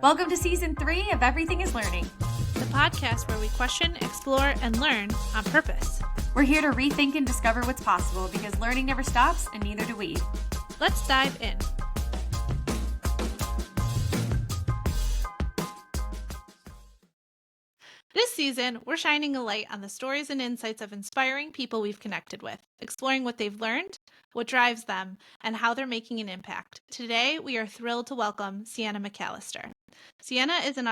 Welcome to Season 3 of Everything is Learning. The podcast where we question, explore, and learn on purpose. We're here to rethink and discover what's possible because learning never stops and neither do we. Let's dive in. This season, we're shining a light on the stories and insights of inspiring people we've connected with, exploring what they've learned, what drives them, and how they're making an impact. Today, we are thrilled to welcome Sienna McAllister. Sienna is an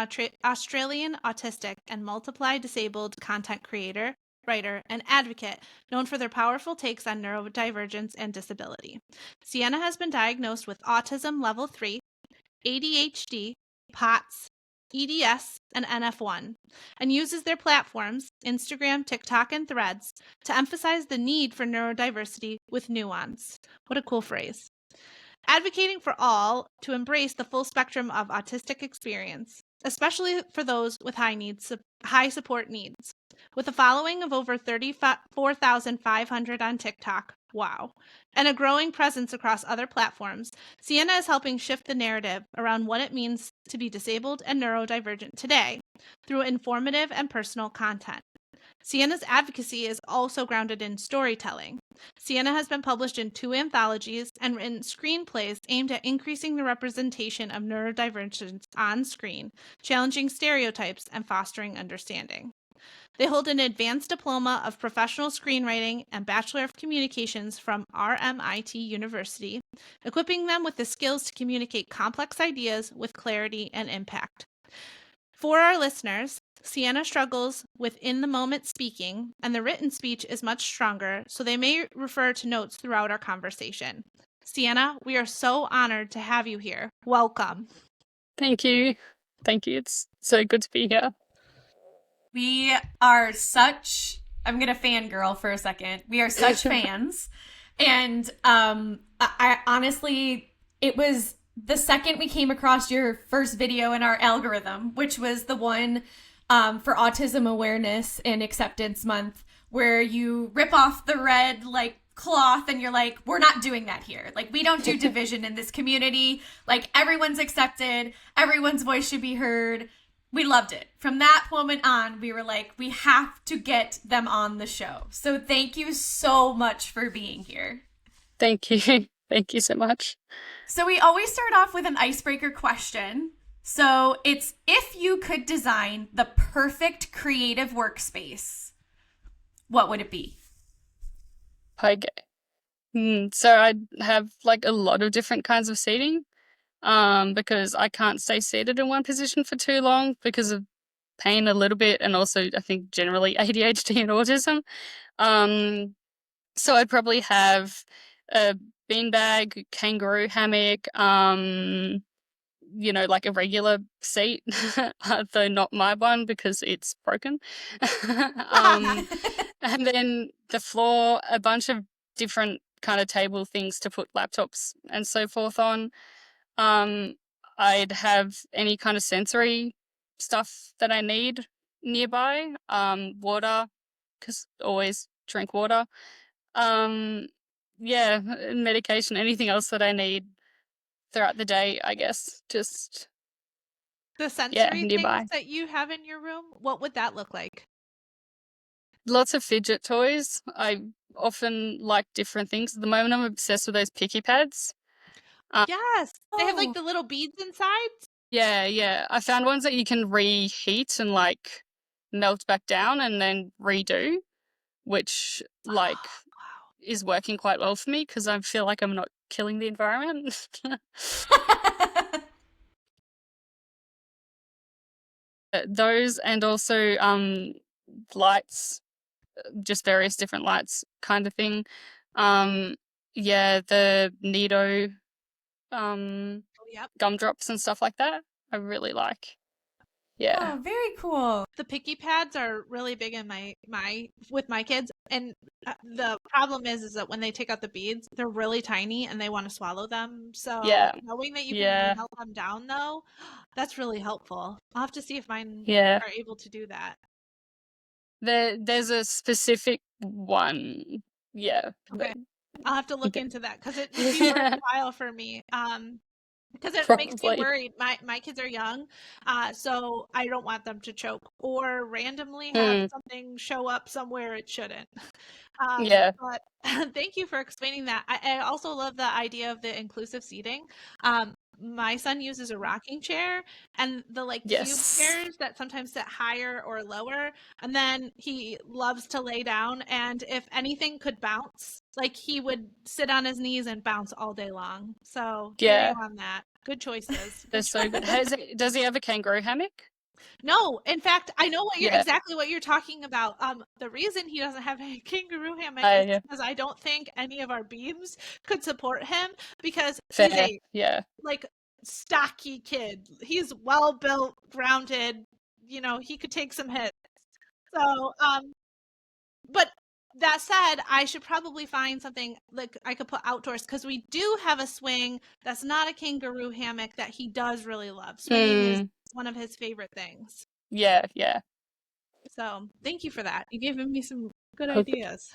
Australian autistic and multiply disabled content creator, writer, and advocate known for their powerful takes on neurodivergence and disability. Sienna has been diagnosed with autism level 3, ADHD, POTS, EDS, and NF1, and uses their platforms, Instagram, TikTok, and Threads, to emphasize the need for neurodiversity with nuance. What a cool phrase. Advocating for all to embrace the full spectrum of autistic experience, especially for those with high support needs. With a following of over 34,500 on TikTok, wow, and a growing presence across other platforms, Sienna is helping shift the narrative around what it means to be disabled and neurodivergent today through informative and personal content. Sienna's advocacy is also grounded in storytelling. Sienna has been published in 2 anthologies and written screenplays aimed at increasing the representation of neurodivergence on screen, challenging stereotypes, and fostering understanding. They hold an advanced diploma of professional screenwriting and Bachelor of Communications from RMIT University, equipping them with the skills to communicate complex ideas with clarity and impact. For our listeners, Sienna struggles with in-the-moment speaking, and the written speech is much stronger, so they may refer to notes throughout our conversation. Sienna, we are so honored to have you here. Welcome. Thank you. It's so good to be here. We are I'm going to fangirl for a second. We are such fans. And I honestly, it was the second we came across your first video in our algorithm, which was the one for Autism Awareness and Acceptance Month, where you rip off the red cloth and you're like, we're not doing that here. We don't do division in this community. Everyone's accepted. Everyone's voice should be heard. We loved it. From that moment on, we were like, we have to get them on the show. So thank you so much for being here. Thank you. Thank you so much. So we always start off with an icebreaker question. So it's, if you could design the perfect creative workspace, what would it be? Okay. So I'd have a lot of different kinds of seating. Because I can't stay seated in one position for too long because of pain a little bit, and also I think generally ADHD and autism. So I'd probably have a beanbag, kangaroo hammock, a regular seat, though not my one because it's broken. And then the floor, a bunch of different kind of table things to put laptops and so forth on. I'd have any kind of sensory stuff that I need nearby. Water, because always drink water. Medication, anything else that I need throughout the day, I guess. Just the sensory nearby things that you have in your room, what would that look like? Lots of fidget toys. I often like different things. At the moment, I'm obsessed with those picky pads. Yes, they have the little beads inside. Yeah. I found ones that you can reheat and melt back down and then redo, which is working quite well for me because I feel like I'm not killing the environment. Those, and also lights, just various different lights kind of thing. The Nido gumdrops and stuff like that I really like. Yeah. Oh, very cool. The picky pads are really big in with my kids, and the problem is that when they take out the beads, they're really tiny and they want to swallow them. So knowing that you can melt them down, though, that's really helpful. I'll have to see if mine are able to do that. There's a specific one. Yeah. Okay. I'll have to look into that because it would be worthwhile for me. because it makes me Probably. worried. My kids are young, so I don't want them to choke or randomly have Mm, something show up somewhere it shouldn't. yeah. But thank you for explaining that. I also love the idea of the inclusive seating. My son uses a rocking chair and the like cube Yes. chairs that sometimes sit higher or lower. And then he loves to lay down. And if anything could bounce, like he would sit on his knees and bounce all day long. So hear you Yeah. on that. Good choices. They're Good so good. Does he have a kangaroo hammock? No, in fact, I know what you're Yeah. exactly what you're talking about. The reason he doesn't have a kangaroo hammock is Yeah. because I don't think any of our beams could support him because he's Fair. a Yeah. like stocky kid. He's well built, grounded. You know, he could take some hits. So, but that said, I should probably find something like I could put outdoors because we do have a swing that's not a kangaroo hammock that he does really love. Swinging is Mm, one of his favorite things. yeah. Yeah. So thank you for that. You gave me some good Okay. ideas.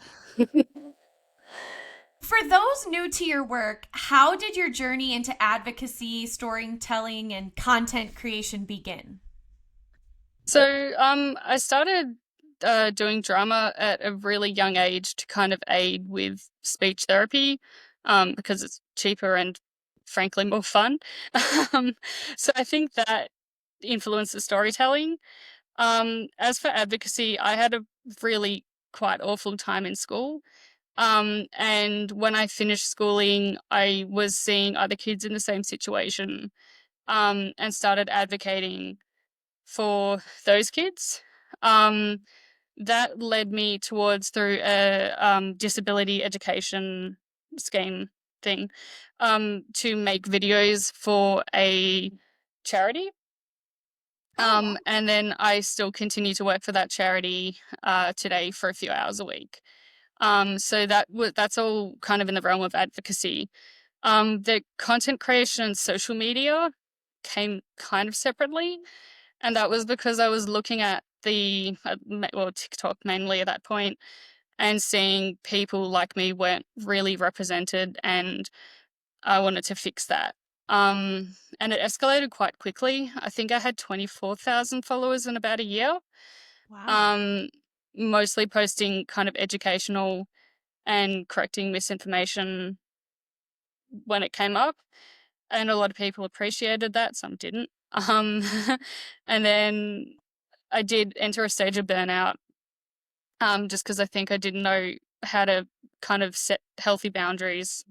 For those new to your work, how did your journey into advocacy, storytelling, and content creation begin? So, I started doing drama at a really young age to kind of aid with speech therapy, because it's cheaper and frankly more fun. Um, so I think that influences storytelling. As for advocacy, I had a really quite awful time in school. And when I finished schooling, I was seeing other kids in the same situation, and started advocating for those kids. Um, that led me towards through a disability education scheme thing, to make videos for a charity. Oh, wow. And then I still continue to work for that charity today for a few hours a week. So that's all kind of in the realm of advocacy. The content creation and social media came kind of separately, and that was because I was looking at TikTok mainly at that point, and seeing people like me weren't really represented, and I wanted to fix that. And it escalated quite quickly. I think I had 24,000 followers in about a year. Wow. Um, Mostly posting kind of educational and correcting misinformation when it came up, and a lot of people appreciated that, some didn't. And then I did enter a stage of burnout, just because I think I didn't know how to kind of set healthy boundaries,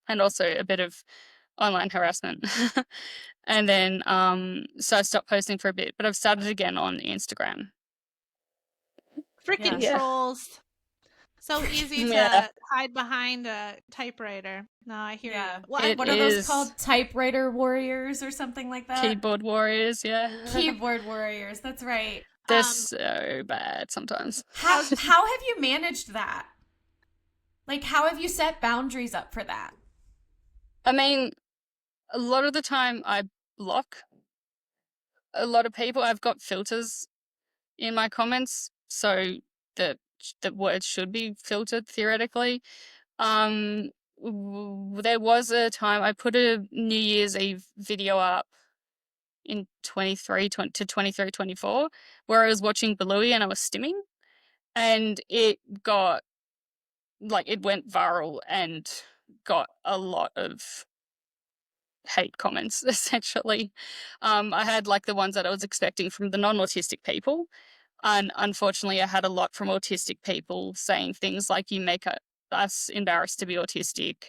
and also a bit of online harassment. And then, so I stopped posting for a bit, but I've started again on Instagram. Freaking Yeah. Yeah. trolls. So easy Yeah, to hide behind a typewriter. No, I hear you. Yeah. Well, it What are those is. called? Typewriter warriors or something like that? Keyboard warriors, yeah. Keyboard warriors. That's right. They're um, so bad sometimes. I How was how have you managed that? Like how have you set boundaries up for that? I mean, a lot of the time I block a lot of people. I've got filters in my comments, so that the words should be filtered theoretically. There was a time I put a New Year's Eve video up in 23, 24, where I was watching Bluey and I was stimming, and it went viral and got a lot of hate comments, essentially. I had like the ones that I was expecting from the non-autistic people, and unfortunately I had a lot from autistic people saying things like, you make us embarrassed to be autistic,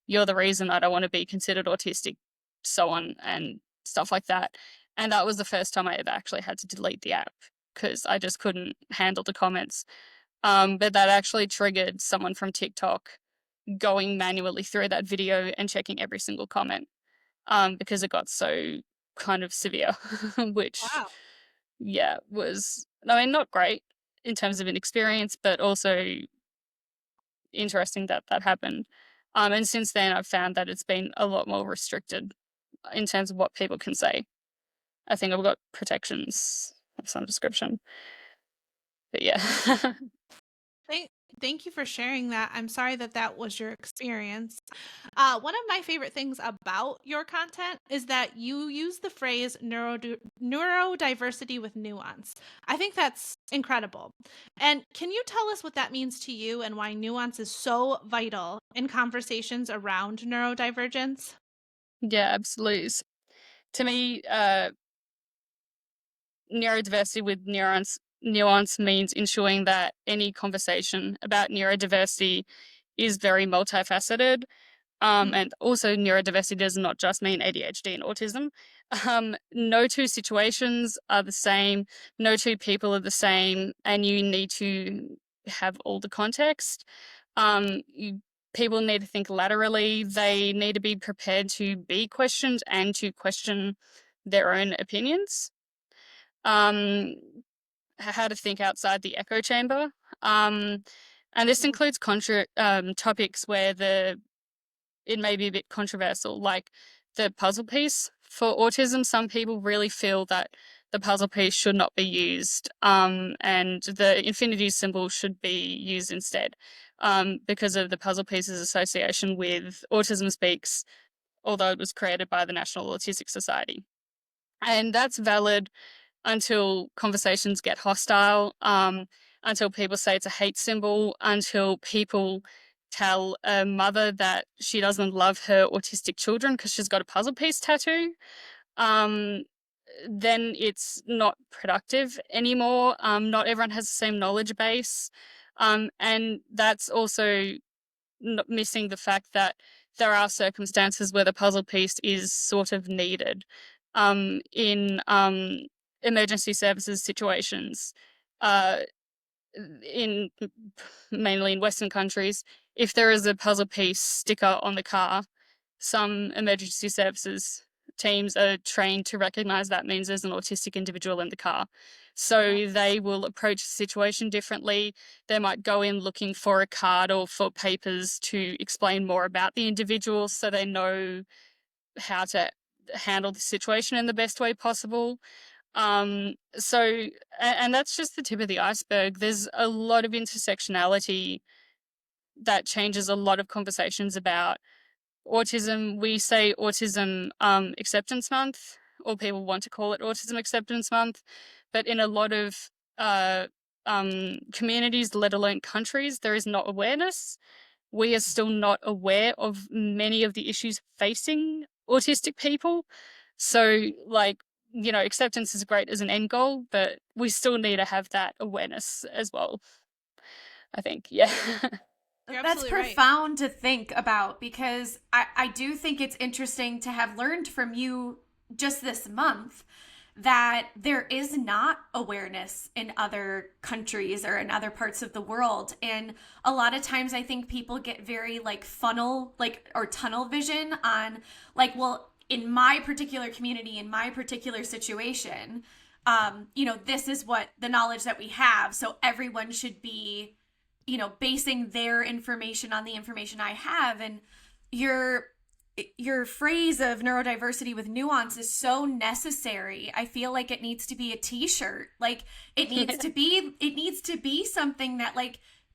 you're the reason I don't want to be considered autistic, so on and stuff like that. And that was the first time I ever actually had to delete the app, because I just couldn't handle the comments. But that actually triggered someone from TikTok going manually through that video and checking every single comment, because it got so kind of severe, which, wow. yeah, was, I mean, not great in terms of an experience, but also interesting that that happened. And since then, I've found that it's been a lot more restricted in terms of what people can say. I think I've got protections of some description. But yeah. Thank Thank you for sharing that. I'm sorry that that was your experience. One of my favorite things about your content is that you use the phrase neurodiversity with nuance. I think that's incredible. And can you tell us what that means to you and why nuance is so vital in conversations around neurodivergence? Yeah, absolutely. To me, neurodiversity with nuance means ensuring that any conversation about neurodiversity is very multifaceted. And also, neurodiversity does not just mean ADHD and autism. No two situations are the same, no two people are the same, and you need to have all the context. People need to think laterally, they need to be prepared to be questioned and to question their own opinions. Um, how to think outside the echo chamber. And this includes topics where it may be a bit controversial, like the puzzle piece. For autism, some people really feel that the puzzle piece should not be used, and the infinity symbol should be used instead, because of the puzzle piece's association with Autism Speaks, although it was created by the National Autistic Society. And that's valid until conversations get hostile, until people say it's a hate symbol, until people tell a mother that she doesn't love her autistic children because she's got a puzzle piece tattoo. Then it's not productive anymore. Not everyone has the same knowledge base. And that's also missing the fact that there are circumstances where the puzzle piece is sort of needed. In emergency services situations, in mainly in Western countries, if there is a puzzle piece sticker on the car, some emergency services teams are trained to recognize that means there's an autistic individual in the car. So they will approach the situation differently. They might go in looking for a card or for papers to explain more about the individual so they know how to handle the situation in the best way possible. And that's just the tip of the iceberg. There's a lot of intersectionality that changes a lot of conversations about autism. We say Autism Acceptance Month, or people want to call it Autism Acceptance Month, but in a lot of communities, let alone countries, there is not awareness. We are still not aware of many of the issues facing autistic people. So, acceptance is great as an end goal, but we still need to have that awareness as well, I think. Yeah. That's profound to think about, because I do think it's interesting to have learned from you just this month that there is not awareness in other countries or in other parts of the world. And a lot of times I think people get very or tunnel vision on well, in my particular community, in my particular situation, this is what the knowledge that we have. So everyone should be, basing their information on the information I have. And your phrase of neurodiversity with nuance is so necessary. I feel like it needs to be a t-shirt. Like it needs to be something that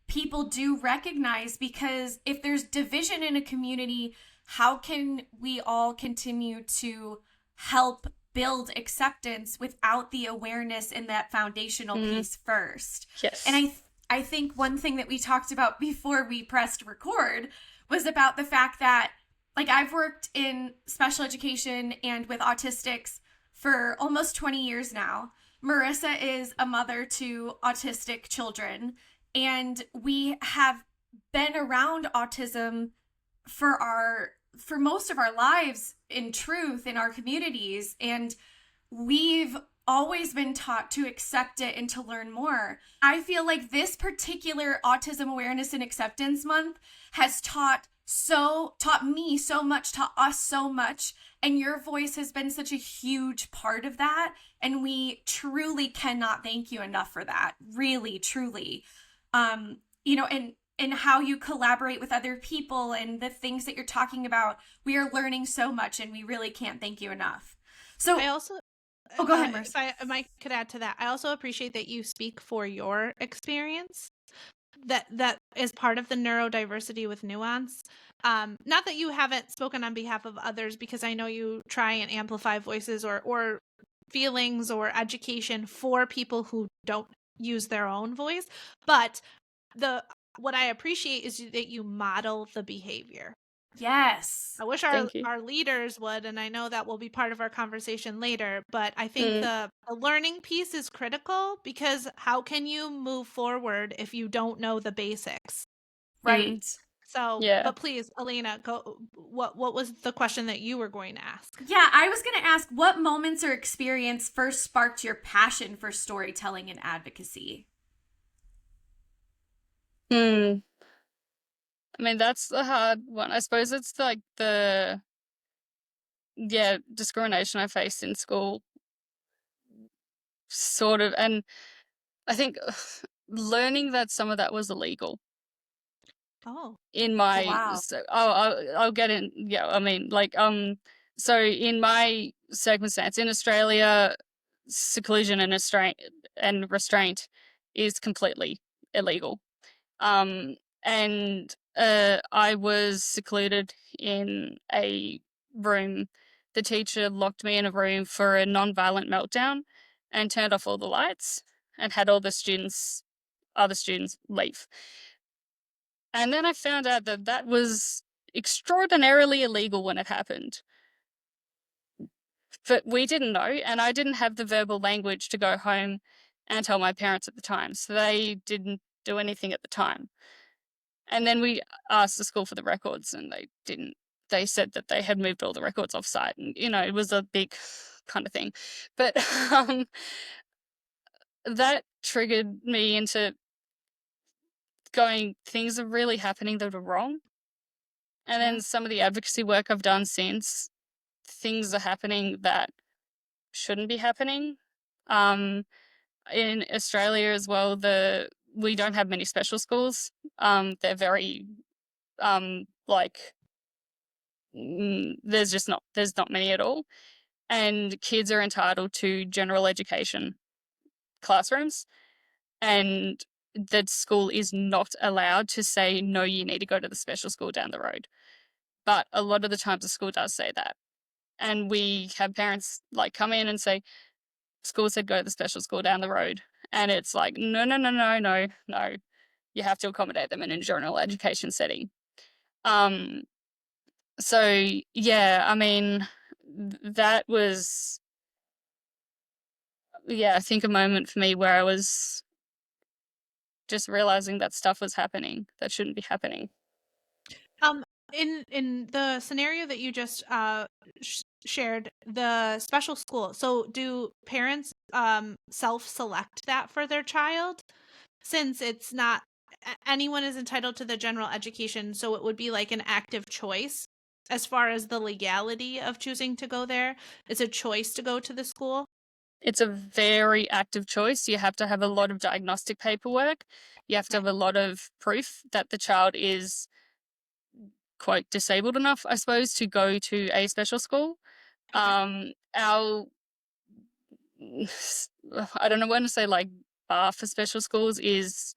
people do recognize, because if there's division in a community, how can we all continue to help build acceptance without the awareness in that foundational piece first? Yes. And I think one thing that we talked about before we pressed record was about the fact that I've worked in special education and with autistics for almost 20 years now. Marissa is a mother to autistic children, and we have been around autism for most of our lives, in truth, in our communities. And we've always been taught to accept it and to learn more. I feel like this particular Autism Awareness and Acceptance Month has taught me so much, taught us so much, and your voice has been such a huge part of that, and we truly cannot thank you enough for that. Really, truly. And how you collaborate with other people and the things that you're talking about, we are learning so much, and we really can't thank you enough. So I also go ahead, Marissa. I could add to that. I also appreciate that you speak for your experience, that is part of the neurodiversity with Nuance. Not that you haven't spoken on behalf of others, because I know you try and amplify voices or feelings or education for people who don't use their own voice, but what I appreciate is that you model the behavior. Yes. I wish Thank you. our leaders would, and I know that will be part of our conversation later, but I think Mm. the learning piece is critical, because how can you move forward if you don't know the basics? Right. So, Yeah. but please, Elena, go. What was the question that you were going to ask? Yeah, I was going to ask, what moments or experience first sparked your passion for storytelling and advocacy? I mean, that's the hard one. I suppose it's like the discrimination I faced in school, sort of, and I think learning that some of that was illegal Oh, in Oh, my wow. I'll get in. Yeah, I mean, like, so in my circumstance in Australia, seclusion and restraint is completely illegal. And I was secluded in a room. The teacher locked me in a room for a non-violent meltdown and turned off all the lights and had all the other students leave. And then I found out that that was extraordinarily illegal when it happened. But we didn't know, and I didn't have the verbal language to go home and tell my parents at the time, so they didn't do anything at the time. And then we asked the school for the records, and they didn't. They said that they had moved all the records off site, and it was a big kind of thing. But that triggered me into going, things are really happening that are wrong. And yeah. then some of the advocacy work I've done since, things are happening that shouldn't be happening. In Australia as well, we don't have many special schools. They're very like there's not many at all, and kids are entitled to general education classrooms, and the school is not allowed to say, no, you need to go to the special school down the road. But a lot of the times the school does say that, and we have parents like come in and say, school said go to the special school down the road, and it's like, no, no, no, no, no, no, you have to accommodate them in a general education setting. So yeah, I mean, that was, I think, a moment for me where I was just realizing that stuff was happening that shouldn't be happening. In the scenario that you just shared, the special school, so do parents self-select that for their child, since it's not anyone is entitled to the general education, so it would be like an active choice as far as the legality of choosing to go there? It's a choice to go to the school. It's a very active choice. You have to have a lot of diagnostic paperwork. You have to have a lot of proof that the child is, quote, disabled enough, I suppose, to go to a special school. Our I don't know when to say, like, bar for special schools is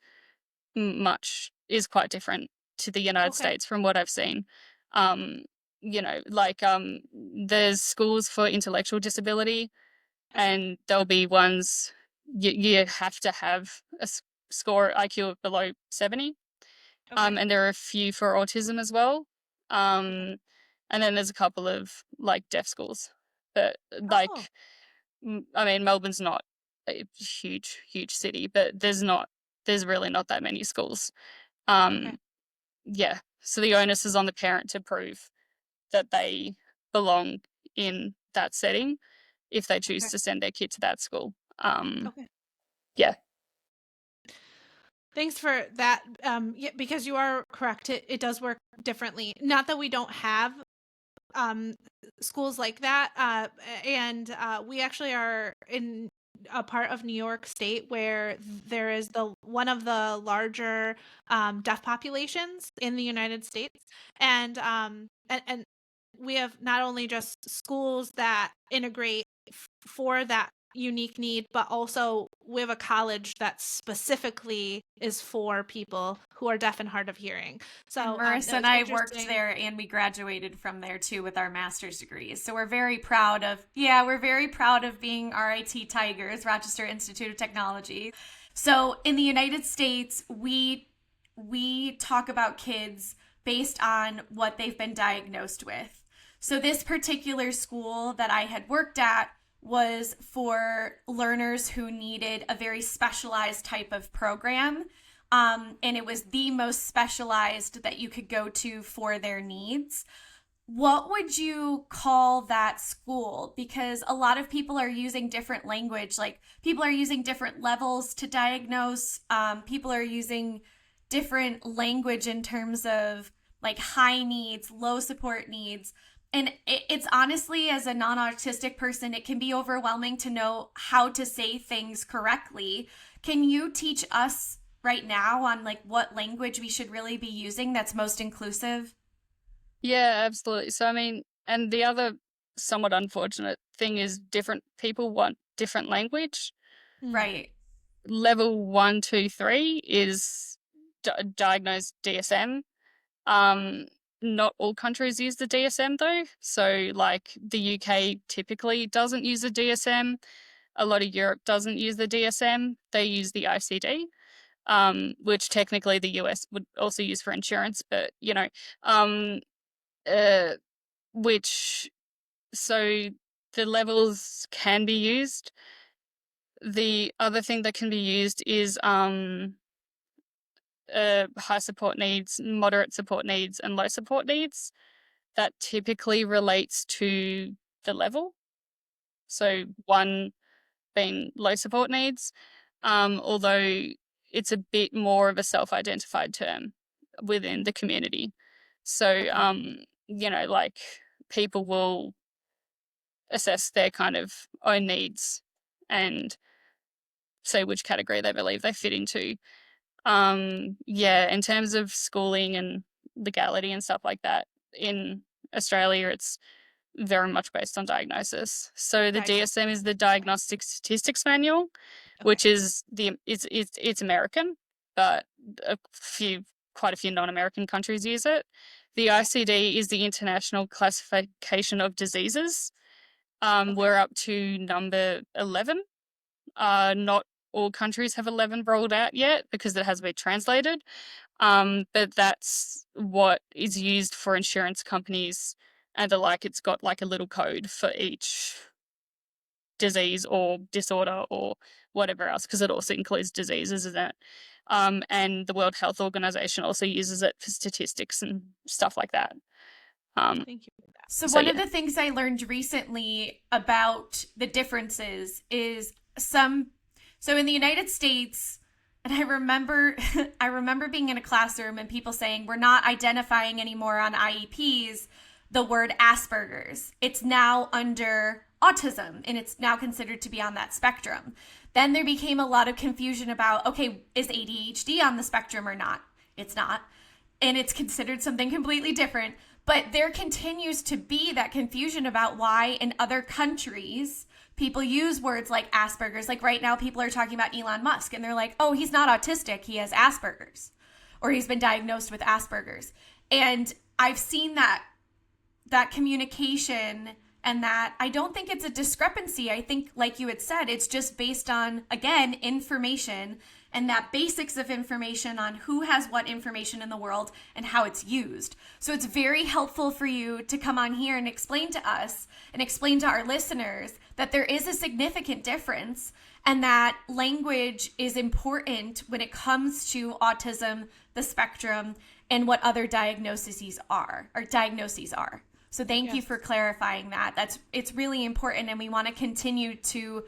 quite different to the United States from what I've seen. Like, there's schools for intellectual disability, and there'll be ones you have to have a score IQ of below 70. And there are a few for autism as well. And then there's a couple of like deaf schools. But like, I mean, Melbourne's not a huge city, but there's really not that many schools. Yeah. So the onus is on the parent to prove that they belong in that setting if they choose to send their kid to that school. Yeah. Thanks for that. Yeah, because you are correct. It does work differently. Not that we don't have schools like that. And we actually are in a part of New York State where there is one of the larger deaf populations in the United States, and we have not only just schools that integrate for that unique need, but also we have a college that specifically is for people who are deaf and hard of hearing. So and Marissa and I worked there, and we graduated from there too with our master's degrees. So we're very proud of being RIT Tigers, Rochester Institute of Technology. So in the United States, we talk about kids based on what they've been diagnosed with. So this particular school that I had worked at was for learners who needed a very specialized type of program. And it was the most specialized that you could go to for their needs. What would you call that school? Because a lot of people are using different language, like people are using different levels to diagnose. People are using different language in terms of like high needs, low support needs. And it's honestly, as a non-autistic person, it can be overwhelming to know how to say things correctly. Can you teach us right now on like what language we should really be using that's most inclusive? Yeah, absolutely. So, I mean, and the other somewhat unfortunate thing is different people want different language. Right. Level 1, 2, 3 is diagnosed DSM. Not all countries use the DSM though. So like the UK typically doesn't use the DSM. A lot of Europe doesn't use the DSM. They use the ICD, which technically the US would also use for insurance, but which so the levels can be used. The other thing that can be used is high support needs, moderate support needs, and low support needs. That typically relates to the level. So 1 being low support needs, although it's a bit more of a self-identified term within the community. So, like people will assess their kind of own needs and say which category they believe they fit into. In terms of schooling and legality and stuff like that, in Australia, it's very much based on diagnosis. So the DSM is the Diagnostic Statistics Manual, which is it's American, but quite a few non-American countries use it. The ICD is the International Classification of Diseases. We're up to number 11. Not all countries have 11 rolled out yet because it hasn't been translated. But that's what is used for insurance companies and the like. It's got like a little code for each disease or disorder or whatever else, because it also includes diseases, isn't it? And the World Health Organization also uses it for statistics and stuff like that. Thank you for that. So one of the things I learned recently about the differences is so in the United States, and I remember being in a classroom and people saying, we're not identifying anymore on IEPs the word Asperger's. It's now under autism, and it's now considered to be on that spectrum. Then there became a lot of confusion about, okay, is ADHD on the spectrum or not? It's not. And it's considered something completely different. But there continues to be that confusion about why in other countries people use words like Asperger's. Like right now, people are talking about Elon Musk, and they're like, oh, he's not autistic, he has Asperger's, or he's been diagnosed with Asperger's. And I've seen that communication, and that I don't think it's a discrepancy. I think, like you had said, it's just based on, again, information, and that basics of information on who has what information in the world and how it's used. So it's very helpful for you to come on here and explain to us and explain to our listeners that there is a significant difference, and that language is important when it comes to autism, the spectrum, and what other diagnoses are. So thank you for clarifying that. It's really important, and we want to continue to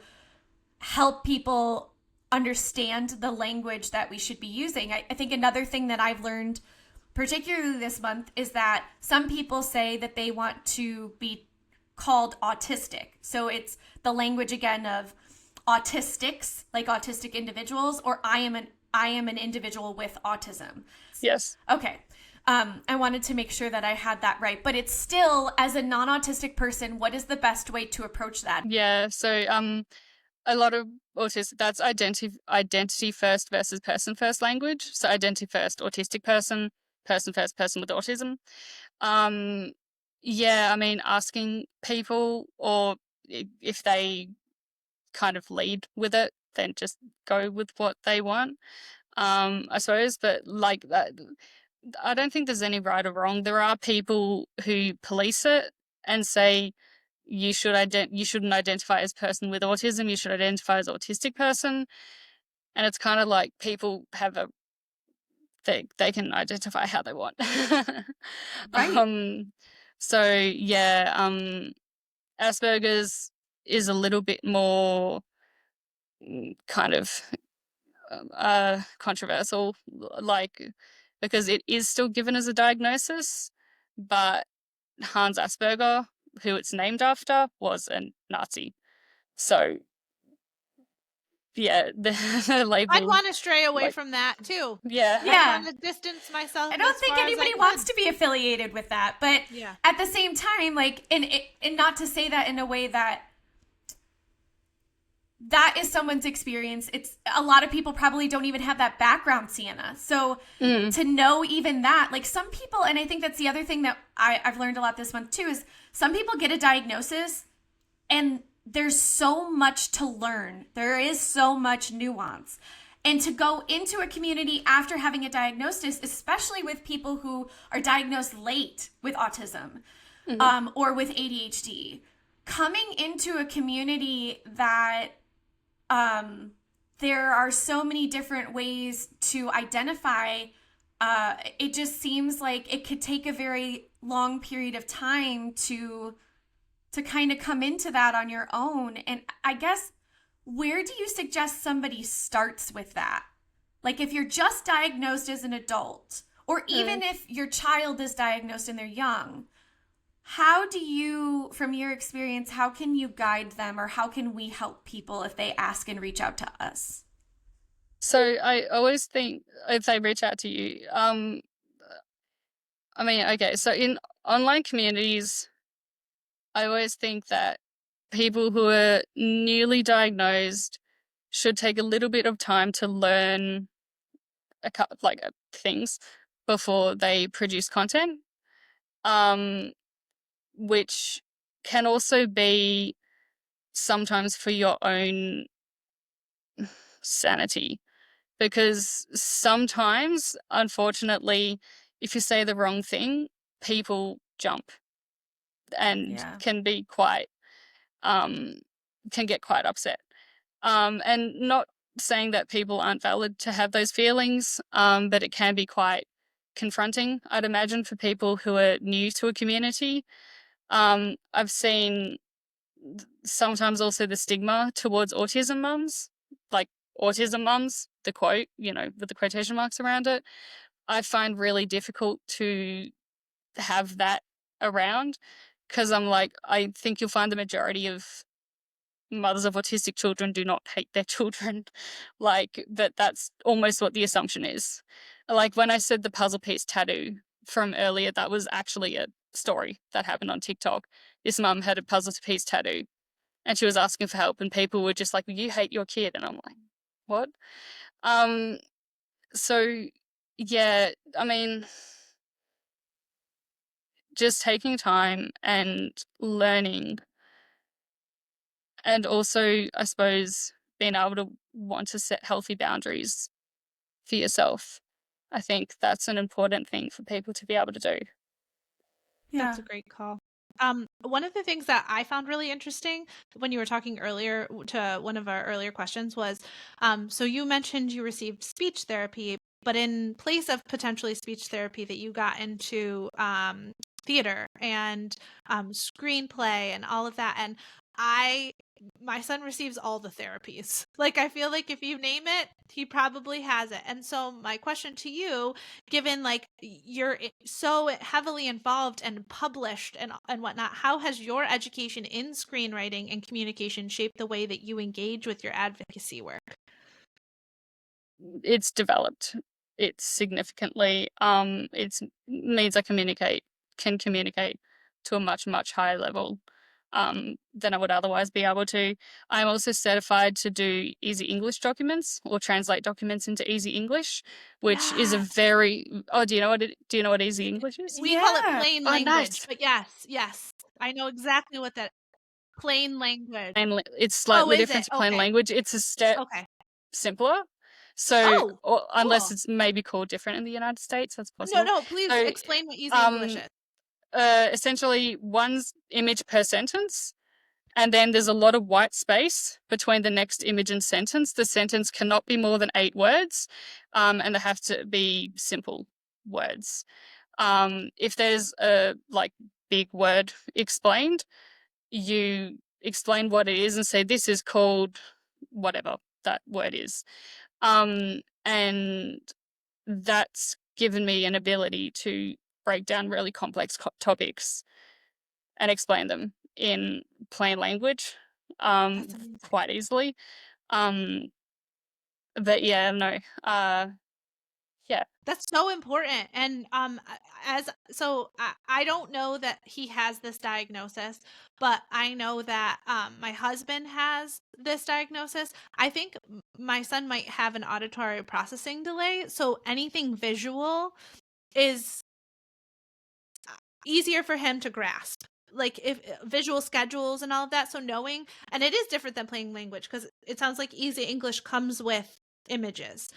help people understand the language that we should be using. I think another thing that I've learned, particularly this month, is that some people say that they want to be called autistic. So it's the language again of autistics, like autistic individuals, or I am an individual with autism. Yes. Okay. I wanted to make sure that I had that right, but it's still, as a non-autistic person, what is the best way to approach that? Yeah. So a lot of autistic, that's identity first versus person first language. So identity first, autistic person, person first, person with autism. Yeah, I mean, asking people, or if they kind of lead with it, then just go with what they want, I suppose. But like that, I don't think there's any right or wrong. There are people who police it and say you shouldn't identify as person with autism, you should identify as autistic person. And it's kind of like people have they can identify how they want. Right. So yeah, Asperger's is a little bit more kind of controversial, like, because it is still given as a diagnosis, but Hans Asperger, who it's named after, was a Nazi. So yeah, the label. I'd want to stray away like, from that too. Yeah. Yeah. I want to distance myself. I don't as think far as anybody I wants could. to be affiliated with that, but Yeah. at the same time, like, and not to say that in a way that is someone's experience. It's a lot of people probably don't even have that background, Sienna. So to know even that, like some people, and I think that's the other thing that I've learned a lot this month too, is some people get a diagnosis and there's so much to learn. There is so much nuance. And to go into a community after having a diagnosis, especially with people who are diagnosed late with autism or with ADHD, coming into a community that there are so many different ways to identify, it just seems like it could take a very long period of time to kind of come into that on your own. And I guess, where do you suggest somebody starts with that? Like if you're just diagnosed as an adult, or even if your child is diagnosed and they're young, how do you, from your experience, how can you guide them, or how can we help people if they ask and reach out to us? So I always think if they reach out to you, I mean, okay, so in online communities, I always think that people who are newly diagnosed should take a little bit of time to learn things before they produce content, which can also be sometimes for your own sanity, because sometimes, unfortunately, if you say the wrong thing, people jump and can be quite can get quite upset. And not saying that people aren't valid to have those feelings, but it can be quite confronting, I'd imagine, for people who are new to a community. I've seen sometimes also the stigma towards autism mums, like autism mums, the quote, with the quotation marks around it. I find really difficult to have that around, because I'm like, I think you'll find the majority of mothers of autistic children do not hate their children. Like that's almost what the assumption is. Like when I said the puzzle piece tattoo from earlier, that was actually a story that happened on TikTok. This mum had a puzzle piece tattoo and she was asking for help, and people were just like, you hate your kid. And I'm like, what? So yeah, I mean, just taking time and learning, and also, I suppose, being able to want to set healthy boundaries for yourself. I think that's an important thing for people to be able to do. Yeah. That's a great call. One of the things that I found really interesting when you were talking earlier to one of our earlier questions was, so you mentioned you received speech therapy, but in place of potentially speech therapy that you got into theater and screenplay and all of that. And my son receives all the therapies. Like, I feel like if you name it, he probably has it. And so my question to you, given like you're so heavily involved and published and whatnot, how has your education in screenwriting and communication shaped the way that you engage with your advocacy work? It's developed. It's significantly. It means I can communicate to a much, much higher level. than I would otherwise be able to. I'm also certified to do Easy English documents or translate documents into Easy English, which is a Yeah. very do you know what Easy English is? We call it Yeah. plain Oh, language, nice. but yes, I know exactly what that plain language. It's Oh, slightly is it? different to plain Okay. language. It's a step Okay. simpler. So, Oh, or unless cool. it's maybe called different in the United States, that's No, possible. no, please So, explain what easy English um, is. essentially one's image per sentence, and then there's a lot of white space between the next image and sentence. The sentence cannot be more than 8 words, and they have to be simple words. If there's a big word explained, you explain what it is and say this is called whatever that word is. And that's given me an ability to break down really complex topics and explain them in plain language That's amazing. quite easily. Um, but yeah, no, yeah. That's so important. And I don't know that he has this diagnosis, but I know that my husband has this diagnosis. I think my son might have an auditory processing delay, so anything visual is easier for him to grasp. Like if visual schedules and all of that, so knowing, and it is different than plain language because it sounds like easy English comes with images,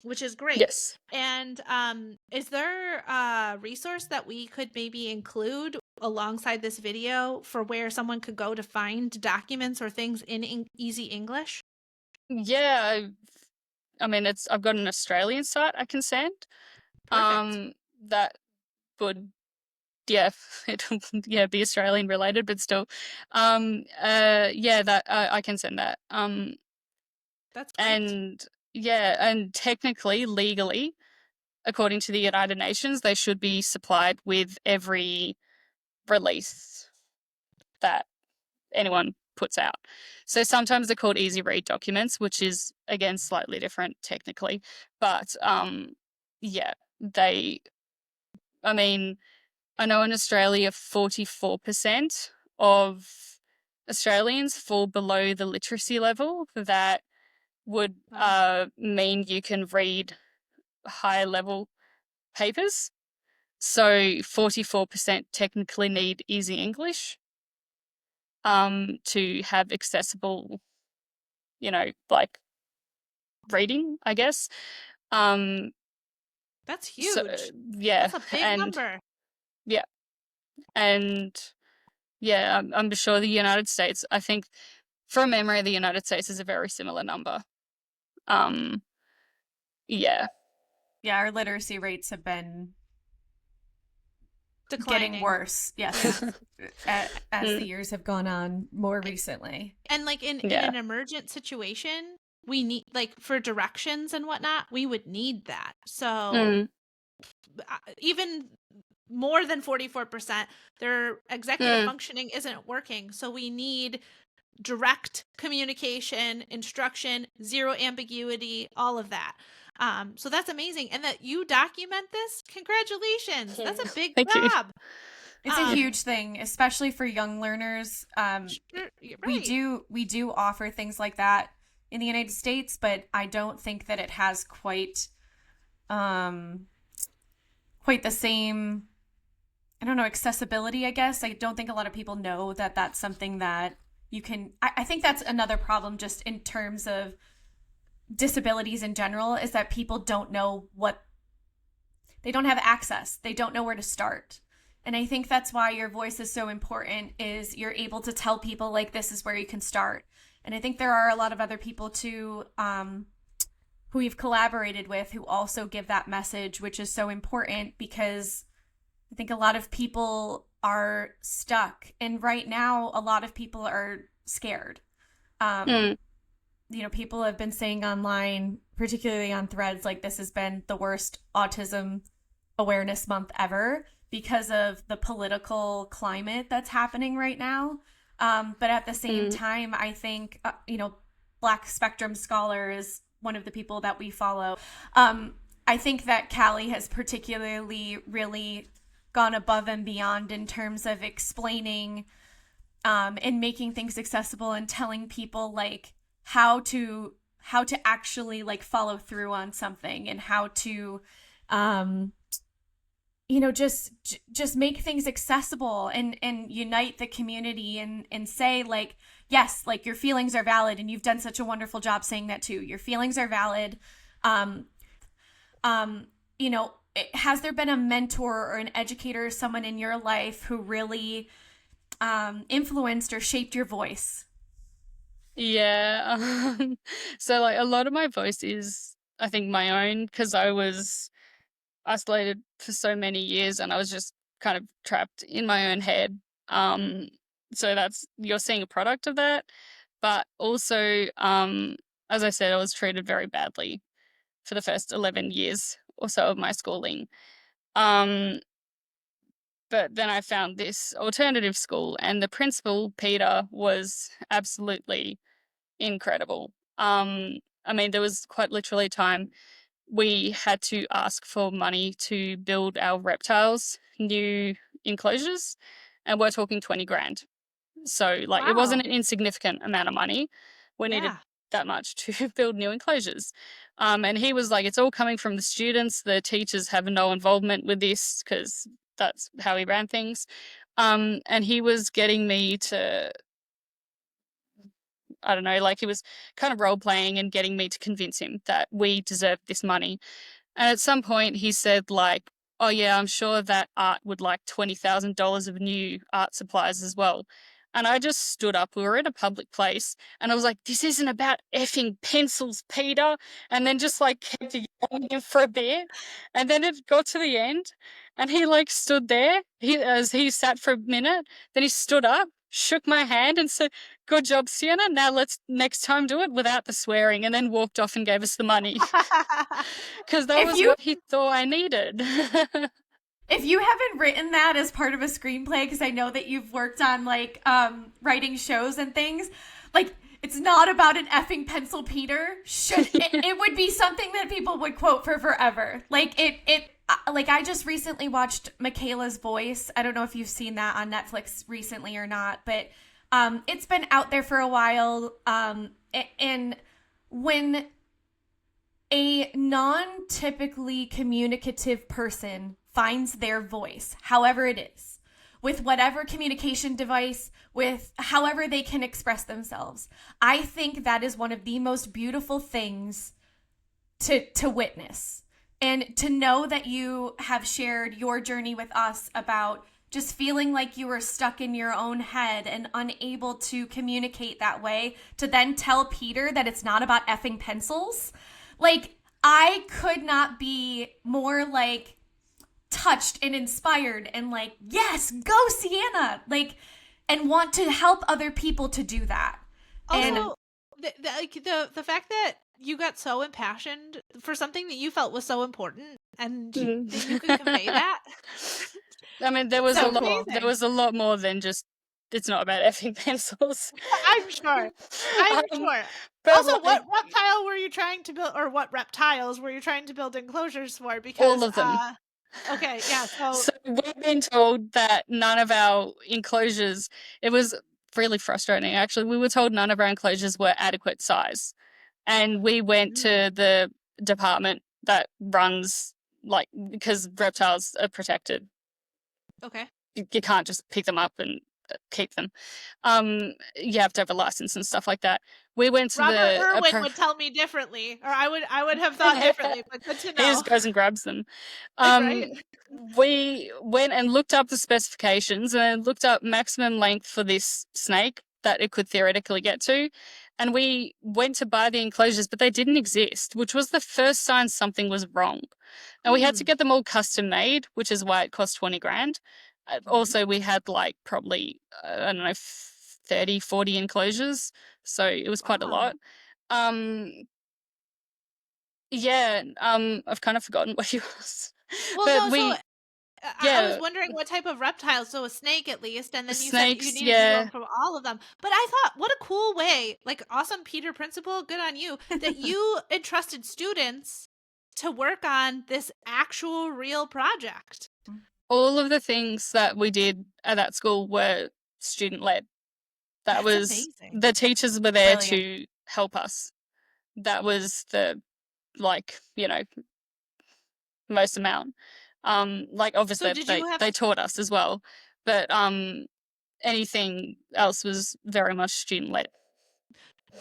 which is great. Yes. And is there a resource that we could maybe include alongside this video for where someone could go to find documents or things in easy English? Yeah, I mean, I've got an Australian site I can send. Perfect. That would, yeah, it yeah, be Australian related, but still, yeah, that I can send that. That's great. And yeah, and technically, legally, according to the United Nations, they should be supplied with every release that anyone puts out. So sometimes they're called easy read documents, which is again slightly different technically, but yeah, I mean, I know in Australia 44% of Australians fall below the literacy level that would mean you can read higher level papers. So 44% technically need easy English to have accessible, reading, I guess. That's So huge. yeah, That's a big and number. yeah, and yeah, I'm sure the United States, I think from memory, the United States is a very similar number. Yeah. Yeah, our literacy rates have been Declining. getting worse. Yes. As the years have gone on more recently. And like in an emergent situation, we need like for directions and whatnot, we would need that. So even more than 44%, their executive functioning isn't working. So we need direct communication, instruction, zero ambiguity, all of that. So that's amazing. And that you document this, congratulations. That's a big Thank you. job. It's a huge thing, especially for young learners. Sure, right. We do offer things like that in the United States, but I don't think that it has quite the same, I don't know, accessibility, I guess. I don't think a lot of people know that that's something that you can, I think that's another problem just in terms of disabilities in general, is that people don't know they don't have access. They don't know where to start. And I think that's why your voice is so important, is you're able to tell people like, this is where you can start. And I think there are a lot of other people too, who we've collaborated with who also give that message, which is so important because I think a lot of people are stuck. And right now, a lot of people are scared. People have been saying online, particularly on threads, like this has been the worst autism awareness month ever because of the political climate that's happening right now. But at the same time, I think, Black Spectrum Scholar is one of the people that we follow. I think that Callie has particularly really gone above and beyond in terms of explaining and making things accessible and telling people like how to actually like follow through on something and how to just make things accessible and unite the community and say like, yes, like your feelings are valid, and you've done such a wonderful job saying that too. Your feelings are valid. Has there been a mentor or an educator or someone in your life who really influenced or shaped your voice? Yeah. So like a lot of my voice is, I think, my own, because I was isolated for so many years and I was just kind of trapped in my own head. So you're seeing a product of that. But also, as I said, I was treated very badly for the first 11 years or so of my schooling. But then I found this alternative school, and the principal, Peter, was absolutely incredible. I mean, there was quite literally a time we had to ask for money to build our reptiles new enclosures, and we're talking 20 grand. So like it wasn't an insignificant amount of money. We needed that much to build new enclosures. And he was like, it's all coming from the students. The teachers have no involvement with this, because that's how he ran things. And he was getting me to, I don't know, like he was kind of role playing and getting me to convince him that we deserved this money. And at some point he said like, oh yeah, I'm sure that art would like $20,000 of new art supplies as well. And I just stood up. We were in a public place and I was like, this isn't about effing pencils, Peter. And then just like kept yelling at him for a bit. And then it got to the end and he like stood there as he sat for a minute. Then he stood up, shook my hand and said, good job, Sienna. Now let's next time do it without the swearing, and then walked off and gave us the money. Because that was what he thought I needed. If you haven't written that as part of a screenplay, because I know that you've worked on like writing shows and things, like it's not about an effing pencil, Peter. It would be something that people would quote for forever. Like like I just recently watched Michaela's Voice. I don't know if you've seen that on Netflix recently or not, but it's been out there for a while. And when a non-typically communicative person finds their voice, however it is, with whatever communication device, with however they can express themselves, I think that is one of the most beautiful things to witness. And to know that you have shared your journey with us about just feeling like you were stuck in your own head and unable to communicate that way, to then tell Peter that it's not about effing pencils. Like, I could not be more like touched and inspired and like, yes, go Sienna, like, and want to help other people to do that. Also, the fact that you got so impassioned for something that you felt was so important and that you could convey that. I mean, there was a lot more than just, it's not about effing pencils. I'm sure. But also, what reptile were you trying to build, or what reptiles were you trying to build enclosures for? Because all of them. Okay, yeah. So we've been told that none of our enclosures, it was really frustrating actually, we were told none of our enclosures were adequate size. And we went to the department that runs, like, because reptiles are protected. Okay. You can't just pick them up and keep them. You have to have a license and stuff like that. We went to Robert Irwin would tell me differently, or I would have thought differently, but good to know. He just goes and grabs them. Right. We went and looked up the specifications and looked up maximum length for this snake that it could theoretically get to. And we went to buy the enclosures, but they didn't exist, which was the first sign something was wrong. And we had to get them all custom made, which is why it cost 20 grand. Also, we had like probably, I don't know, 30, 40 enclosures. So it was quite a lot. I've kind of forgotten what he was. Well, I was wondering what type of reptile, so a snake at least, and then you said you needed to go from all of them. But I thought, what a cool way, like awesome Peter principal, good on you, that you entrusted students to work on this actual real project. All of the things that we did at that school were student-led. That That's was amazing. the teachers were there Brilliant. to help us. That was the, like, most amount. Like, obviously So did you have they taught us as well, but anything else was very much student led.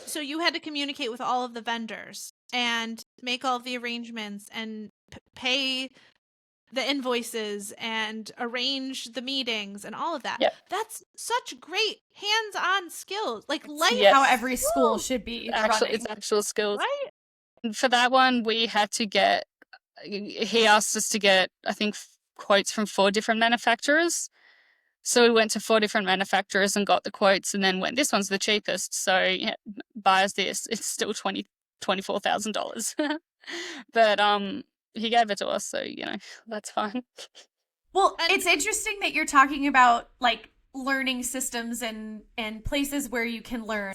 so you had to communicate with all of the vendors and make all of the arrangements and pay the invoices and arrange the meetings and all of that. Yep. That's such great hands-on skills, like life Yes. How every school skills, should be Actually, running. it's actual skills. right? For that one, we had to get. He asked us to get, I think, quotes from 4 different manufacturers. So we went to 4 different manufacturers and got the quotes, and then went, this one's the cheapest, so yeah, buy us this. It's still $24,000. But he gave it to us, so that's fine. Well, And- it's interesting that you're talking about like learning systems and places where you can learn.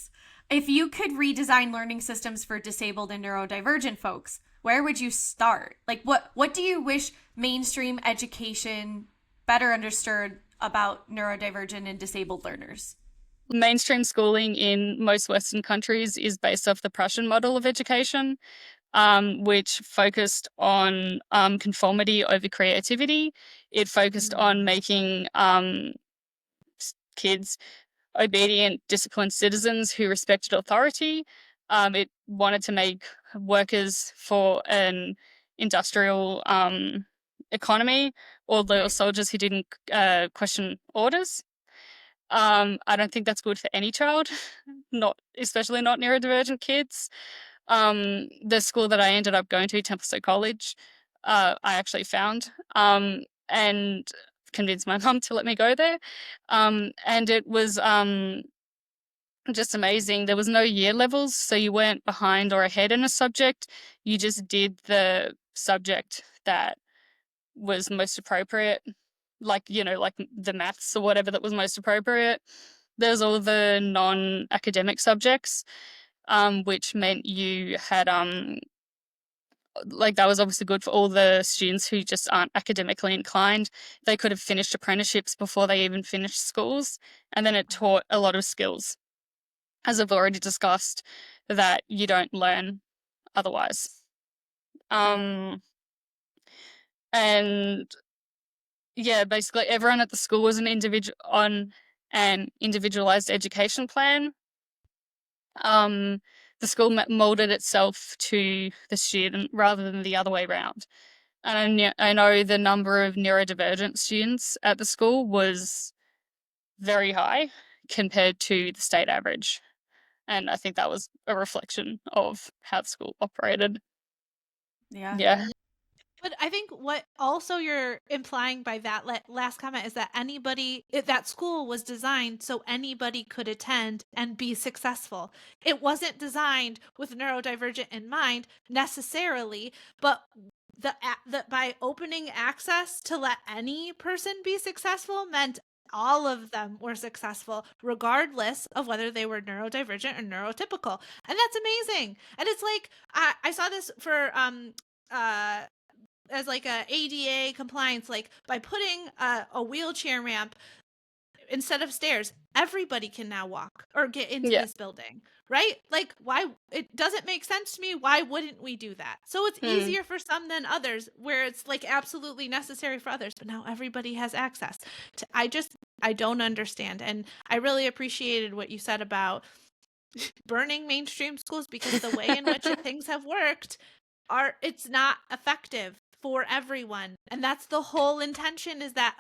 If you could redesign learning systems for disabled and neurodivergent folks, where would you start? Like what do you wish mainstream education better understood about neurodivergent and disabled learners? Mainstream schooling in most Western countries is based off the Prussian model of education, which focused on conformity over creativity. It focused on making kids obedient, disciplined citizens who respected authority. It wanted to make workers for an industrial economy, or loyal soldiers who didn't question orders. I don't think that's good for any child, especially not neurodivergent kids. The school that I ended up going to, Templestowe College, I actually found and convinced my mum to let me go there. And it was just amazing. There was no year levels, so you weren't behind or ahead in a subject. You just did the subject that was most appropriate, like the maths or whatever that was most appropriate. There's all the non-academic subjects, which meant you had like that was obviously good for all the students who just aren't academically inclined. They could have finished apprenticeships before they even finished schools, and then it taught a lot of skills, as I've already discussed, that you don't learn otherwise. And yeah, basically everyone at the school was on an individualized education plan. The school molded itself to the student rather than the other way around. And I know the number of neurodivergent students at the school was very high compared to the state average. And I think that was a reflection of how the school operated. Yeah. Yeah. But I think what also you're implying by that last comment is that that school was designed so anybody could attend and be successful. It wasn't designed with neurodivergent in mind necessarily, but by opening access to let any person be successful meant all of them were successful regardless of whether they were neurodivergent or neurotypical. And that's amazing. And it's like I saw this for as like a ADA compliance, like by putting a wheelchair ramp instead of stairs, everybody can now walk or get into this building, right? Like, why? It doesn't make sense to me. Why wouldn't we do that? So it's easier for some than others, where it's like absolutely necessary for others, but now everybody has access. I don't understand. And I really appreciated what you said about burning mainstream schools, because the way in which things have worked it's not effective for everyone. And that's the whole intention, is that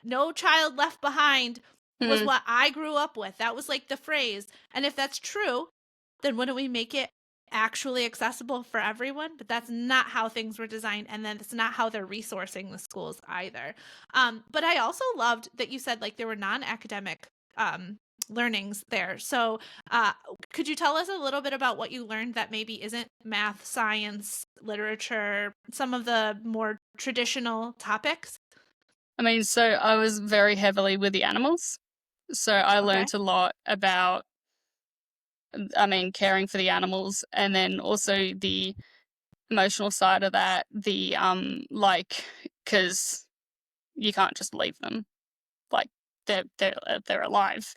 no child left behind was what I grew up with. That was like the phrase. And if that's true, then wouldn't we make it actually accessible for everyone? But that's not how things were designed, and then it's not how they're resourcing the schools either. But I also loved that you said like there were non-academic learnings there. So could you tell us a little bit about what you learned that maybe isn't math, science, literature, some of the more traditional topics? I mean, so I was very heavily with the animals. So I learned a lot about, caring for the animals, and then also the emotional side of that, because you can't just leave them. Like, they're alive.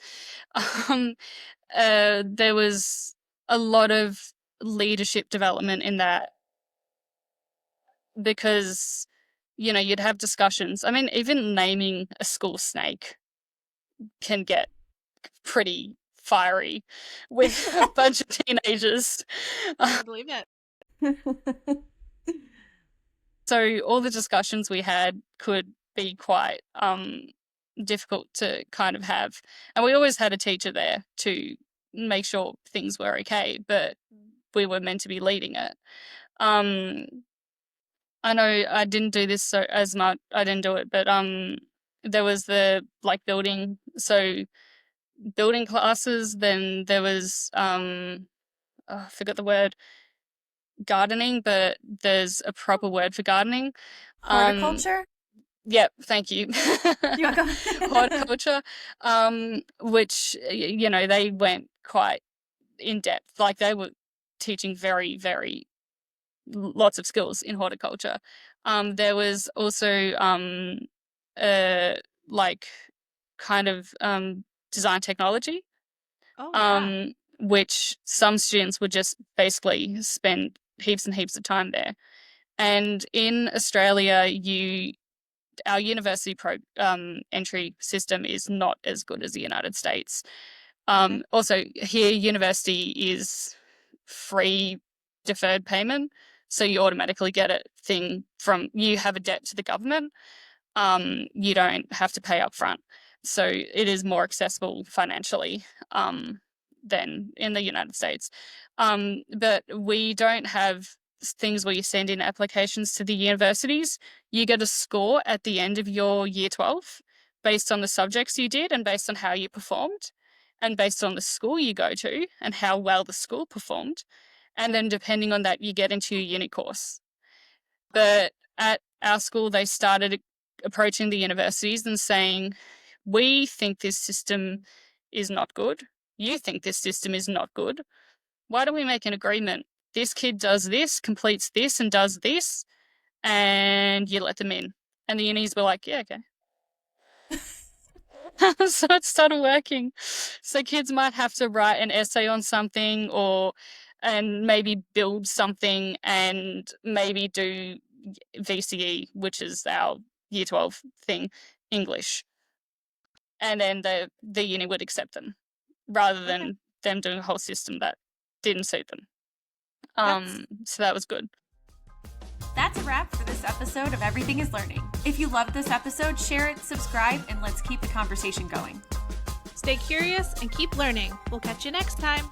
There was a lot of leadership development in that, because you'd have discussions. I mean, even naming a school snake can get pretty fiery with a bunch of teenagers. I believe it. So all the discussions we had could be quite difficult to kind of have. And we always had a teacher there to make sure things were okay, but we were meant to be leading it. I know I didn't do this as much. I didn't do it, but there was the building. So building classes. Then there was I forgot the word, gardening, but there's a proper word for gardening. Horticulture? Yep, thank you. You want to go? Horticulture, which they went quite in depth. Like, they were teaching very, very lots of skills in horticulture. There was also kind of design technology, Oh, yeah. which some students would just basically spend heaps and heaps of time there. And in Australia, our university entry system is not as good as the United States. Also, here, university is free deferred payment, so you automatically get a thing from, you have a debt to the government. You don't have to pay up front, so it is more accessible financially than in the United States. But we don't have things where you send in applications to the universities. You get a score at the end of your year 12 based on the subjects you did and based on how you performed and based on the school you go to and how well the school performed. And then depending on that, you get into your uni course. But at our school, they started approaching the universities and saying, we think this system is not good. You think this system is not good. Why don't we make an agreement? This kid does this, completes this, and does this, and you let them in. And the unis were like, yeah, okay. So it started working. So kids might have to write an essay on something, and maybe build something, and maybe do VCE, which is our year 12 thing, English. And then the uni would accept them, rather than them doing a whole system that didn't suit them. So that was good. That's a wrap for this episode of Everything is Learning. If you loved this episode, share it, subscribe, and let's keep the conversation going. Stay curious and keep learning. We'll catch you next time.